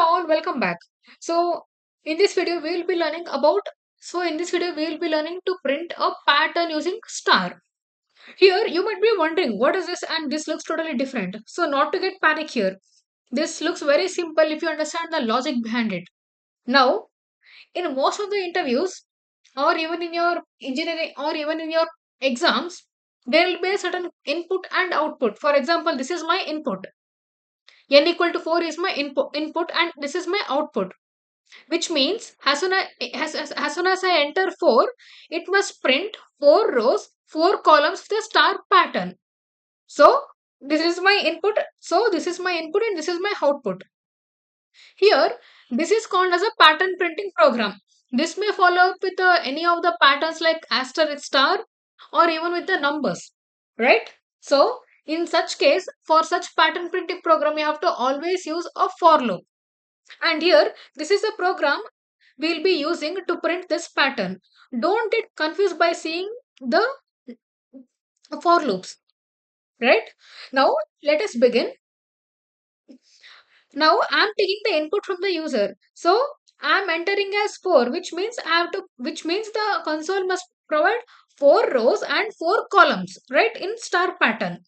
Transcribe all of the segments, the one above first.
all, welcome back. So in this video we will be learning about to print a pattern using star. Here you might be wondering what is this and this looks totally different. So not to get panic here. This looks very simple if you understand the logic behind it. Now, in most of the interviews or even in your engineering or even in your exams, there will be a certain input and output. For example, this is my input. N equal to 4 is my input and this is my output, which means as soon as I enter 4, it must print 4 rows, 4 columns with a star pattern. So this is my input. So this is my input and this is my output. Here, this is called as a pattern printing program. This may follow up with any of the patterns like asterisk star or even with the numbers, right? So in such case, for such pattern printing program, you have to always use a for loop. And here, this is the program we'll be using to print this pattern. Don't get confused by seeing the for loops, right? Now, let us begin. Now, I'm taking the input from the user. So, I'm entering as 4, which means the console must provide 4 rows and 4 columns, right? In star pattern.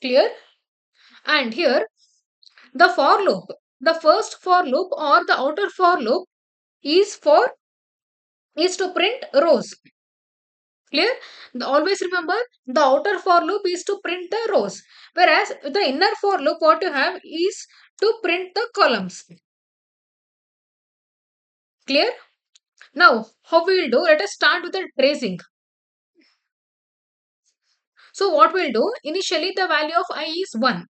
Clear? And here, the for loop. The first for loop or the outer for loop is to print rows. Clear? Always remember the outer for loop is to print the rows, whereas the inner for loop what you have is to print the columns. Clear? Now, how we will do? Let us start with the tracing. So what we'll do? Initially, the value of I is 1.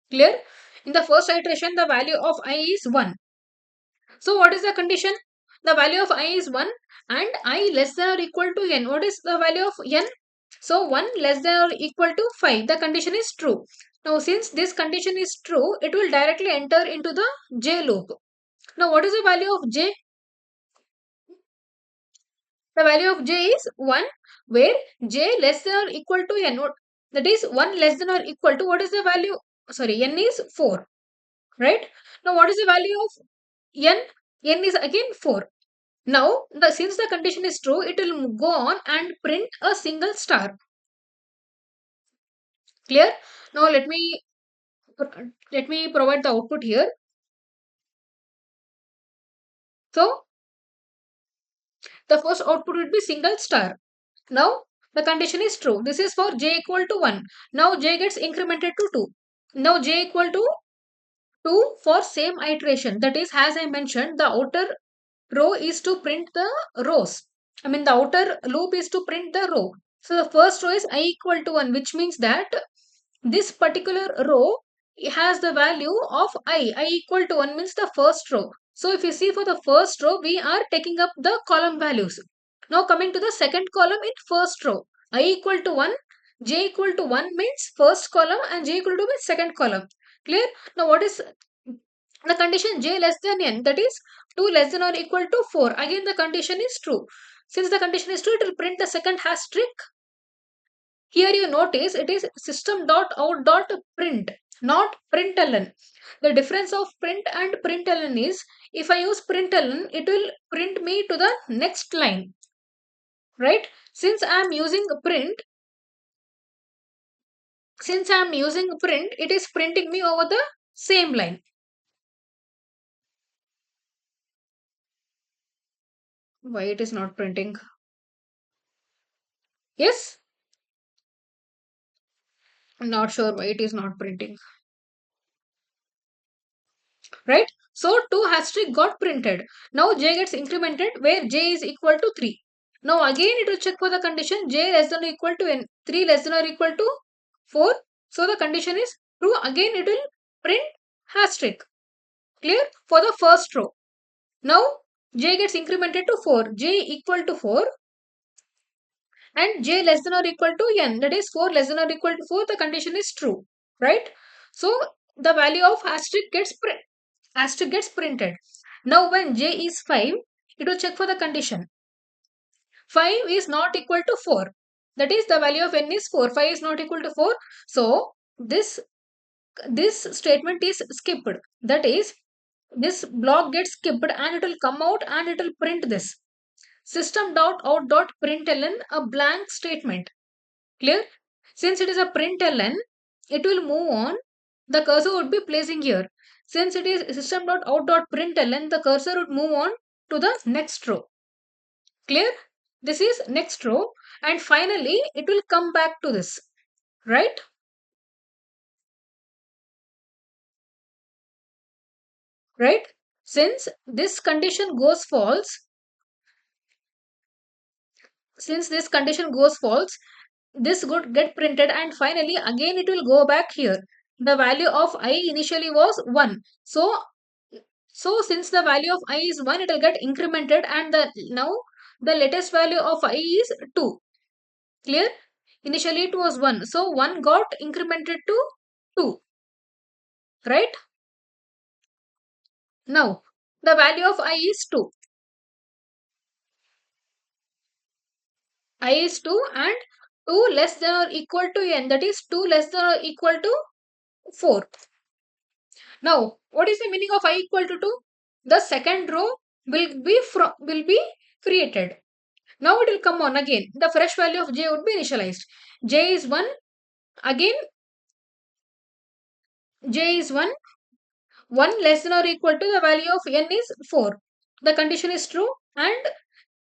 Clear? In the first iteration, the value of I is 1. So what is the condition? The value of I is 1 and I less than or equal to n. What is the value of n? So 1 less than or equal to 5. The condition is true. Now since this condition is true, it will directly enter into the j loop. Now what is the value of j? The value of j is 1 where j less than or equal to n. That is 1 less than or equal to what is the value? Sorry, n is 4. Right? Now what is the value of n? N is again 4. Now, since the condition is true, it will go on and print a single star. Clear? Now, let me provide the output here. So, the first output would be single star. Now, the condition is true. This is for j equal to 1. Now, j gets incremented to 2. Now, j equal to 2 for same iteration. That is, as I mentioned, the outer row is to print the rows. The outer loop is to print the row. So the first row is I equal to 1, which means that this particular row has the value of I equal to 1 means the first row. So if you see for the first row, we are taking up the column values. Now coming to the second column in first row, I equal to 1, j equal to 1 means first column and j equal to means second column. Clear? Now what is the condition? J less than n, that is 2 less than or equal to 4. Again the condition is true. Since the condition is true, it will print the second asterisk. Here you notice it is system.out.print, not println. The difference of print and println is, if I use println, it will print me to the next line. Right? Since I am using print, it is printing me over the same line. Why it is not printing? Yes? I'm not sure why it is not printing. Right? So 2 asterisk got printed. Now j gets incremented where j is equal to 3. Now again it will check for the condition j less than or equal to n, 3 less than or equal to 4. So the condition is true. Again it will print asterisk. Clear? For the first row. Now j gets incremented to 4. J equal to 4 and j less than or equal to n, that is 4 less than or equal to 4. The condition is true. Right? So the value of asterisk gets printed. Now when j is 5, it will check for the condition. 5 is not equal to 4. That is the value of n is 4. 5 is not equal to 4. So this statement is skipped. That is this block gets skipped and it will come out and it will print this system.out.println a blank statement. Clear? Since it is a println, it will move on. The cursor would be placing here. Since it is system.out.println, the cursor would move on to the next row. Clear? This is next row, and finally it will come back to this, right? Right? Since this condition goes false, since this condition goes false, this would get printed and finally again it will go back here. The value of I initially was 1. So since the value of I is 1, it will get incremented and now the latest value of I is 2. Clear? Initially it was 1. So 1 got incremented to 2. Right? Now the value of I is 2. I is 2 and 2 less than or equal to n, that is 2 less than or equal to 4. Now, what is the meaning of I equal to 2? The second row will be created. Now it will come on again. The fresh value of j would be initialized. J is 1. Again, j is 1. 1 less than or equal to the value of n is 4. The condition is true and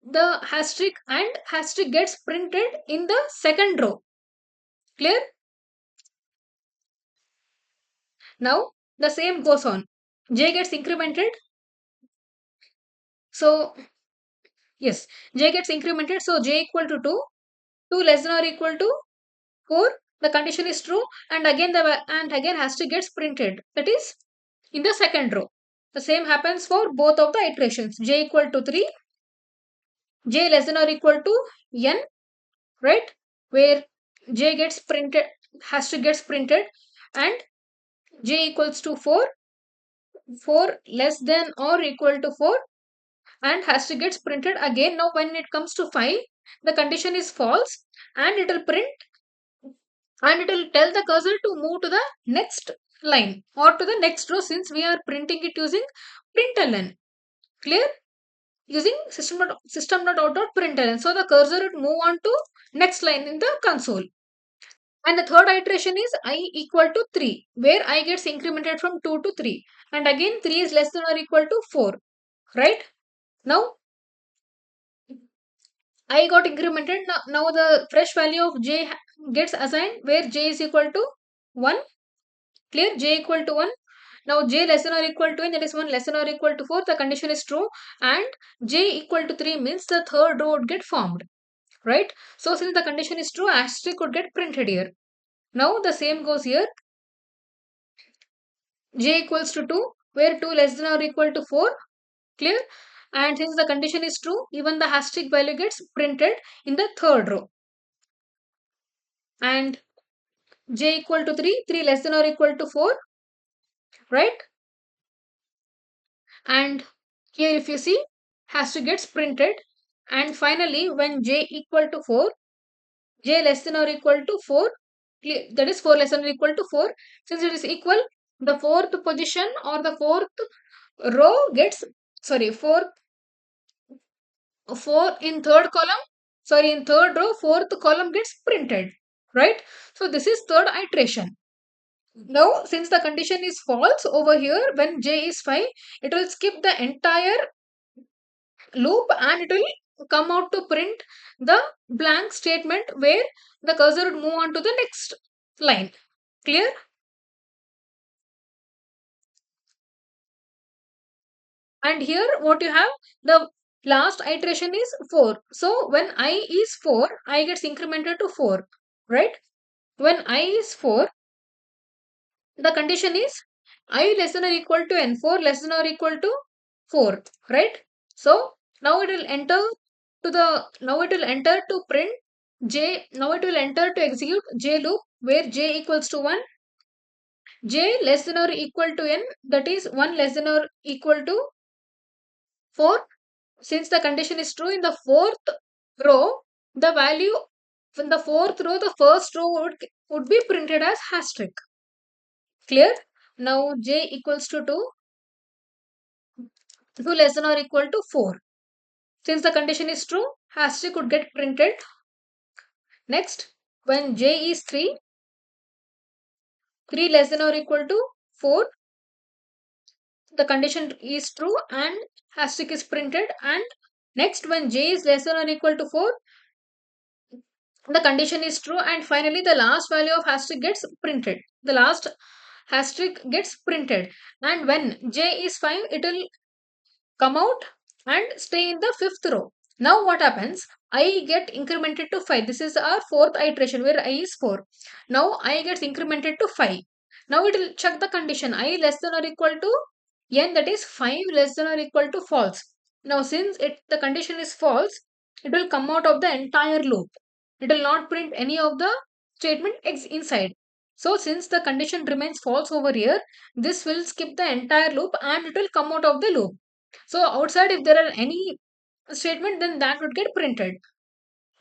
the asterisk gets printed in the second row. Clear? Now the same goes on. J gets incremented. So yes, j gets incremented. So j equal to 2. 2 less than or equal to 4. The condition is true and again has to gets printed. That is in the second row. The same happens for both of the iterations. J equal to 3. J less than or equal to n. Right? Where j gets printed, has to gets printed, and j equals to 4. 4 less than or equal to 4 and has to gets printed again. Now when it comes to 5, the condition is false and it will print and it will tell the cursor to move to the next line or to the next row, since we are printing it using println. Clear? Using system.out.println. So the cursor would move on to next line in the console. And the third iteration is I equal to 3, where I gets incremented from 2 to 3. And again 3 is less than or equal to 4. Right? Now I got incremented. Now the fresh value of j gets assigned where j is equal to 1. Clear? J equal to 1. Now j less than or equal to n, that is 1 less than or equal to 4. The condition is true and j equal to 3 means the third row would get formed. Right? So since the condition is true, asterisk could get printed here. Now the same goes here. J equals to 2 where 2 less than or equal to 4. Clear? And since the condition is true, even the asterisk value gets printed in the third row. And j equal to 3, 3 less than or equal to 4. Right? And here if you see, has to gets printed. And finally when j equal to 4, j less than or equal to 4, that is 4 less than or equal to 4, since it is equal, the fourth position or the fourth row gets, sorry, 4 in third column, sorry, in third row, fourth column gets printed. Right? So this is third iteration. Now since the condition is false over here, when j is 5, it will skip the entire loop and it will come out to print the blank statement where the cursor would move on to the next line. Clear? And here what you have, the last iteration is 4. So when I is 4, I gets incremented to 4. Right? When I is 4, the condition is I less than or equal to n, 4 less than or equal to 4. Right? So now it will enter now it will enter to print j. Now it will enter to execute j loop where j equals to 1, j less than or equal to n, that is 1 less than or equal to 4. Since the condition is true, in the fourth row, the value in the fourth row, the first row would be printed as asterisk. Clear? Now j equals to 2. 2 less than or equal to 4. Since the condition is true, hashtag could get printed. Next, when j is 3, 3 less than or equal to 4, the condition is true and hashtag is printed. And next, when j is less than or equal to 4, the condition is true, and finally the last value of hashtag gets printed. The last hashtag gets printed, and when j is 5, it will come out and stay in the fifth row. Now what happens? I get incremented to 5. This is our fourth iteration where I is 4. Now I gets incremented to 5. Now it will check the condition I less than or equal to n, that is 5 less than or equal to false. Now since the condition is false, it will come out of the entire loop. It will not print any of the statement x inside. So since the condition remains false over here, this will skip the entire loop and it will come out of the loop. So outside, if there are any statement, then that would get printed,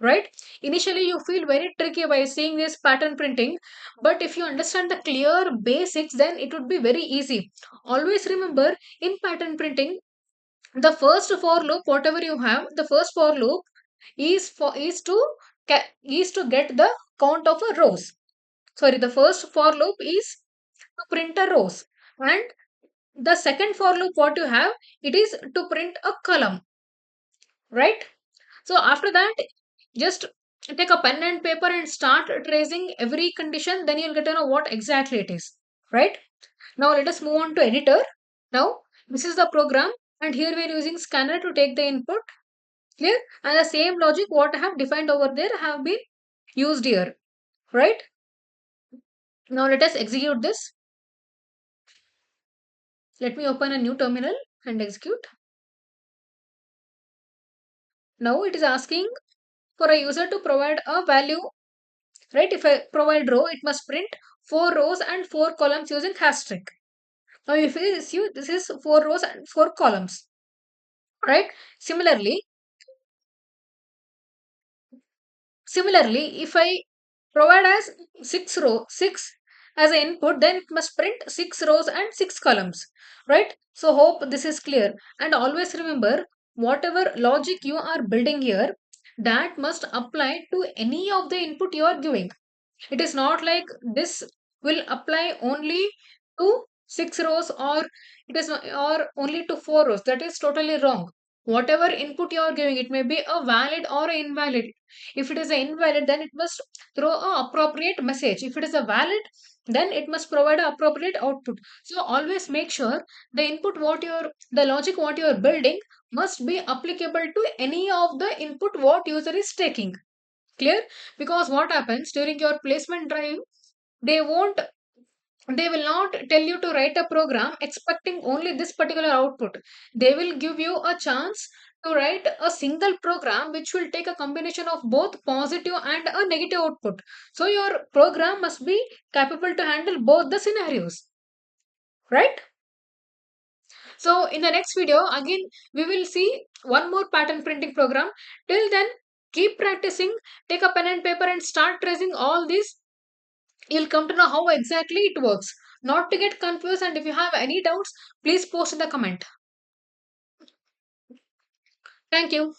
right? Initially, you feel very tricky by seeing this pattern printing, but if you understand the clear basics, then it would be very easy. Always remember, in pattern printing, the first for loop, whatever you have, the first for loop is to get the count of a rows. Sorry, the first for loop is to print a rows, and the second for loop what you have, it is to print a column, right? So after that, just take a pen and paper and start tracing every condition, then you'll get to know what exactly it is, right? Now let us move on to editor. Now this is the program, and here we are using scanner to take the input. Clear? And the same logic what I have defined over there have been used here, right? Now let us execute this. Let me open a new terminal and execute. Now it is asking for a user to provide a value, right? If I provide row, it must print 4 rows and 4 columns using hashtag. Now if this is 4 rows and 4 columns, right? Similarly, if I provide as 6 as an input, then it must print 6 rows and 6 columns, right? So hope this is clear. And always remember, whatever logic you are building here, that must apply to any of the input you are giving. It is not like this will apply only to 6 rows, or it is or only to 4 rows. That is totally wrong. Whatever input you are giving, it may be a valid or a invalid. If it is a invalid, then it must throw a appropriate message. If it is a valid, then it must provide a appropriate output. So always make sure the logic what you are building must be applicable to any of the input what user is taking. Clear? Because what happens during your placement drive, they won't they will not tell you to write a program expecting only this particular output. They will give you a chance to write a single program which will take a combination of both positive and a negative output. So your program must be capable to handle both the scenarios, right? So in the next video, again, we will see one more pattern printing program. Till then, keep practicing, take a pen and paper and start tracing all these. You'll come to know how exactly it works. Not to get confused, and if you have any doubts, please post in the comment. Thank you.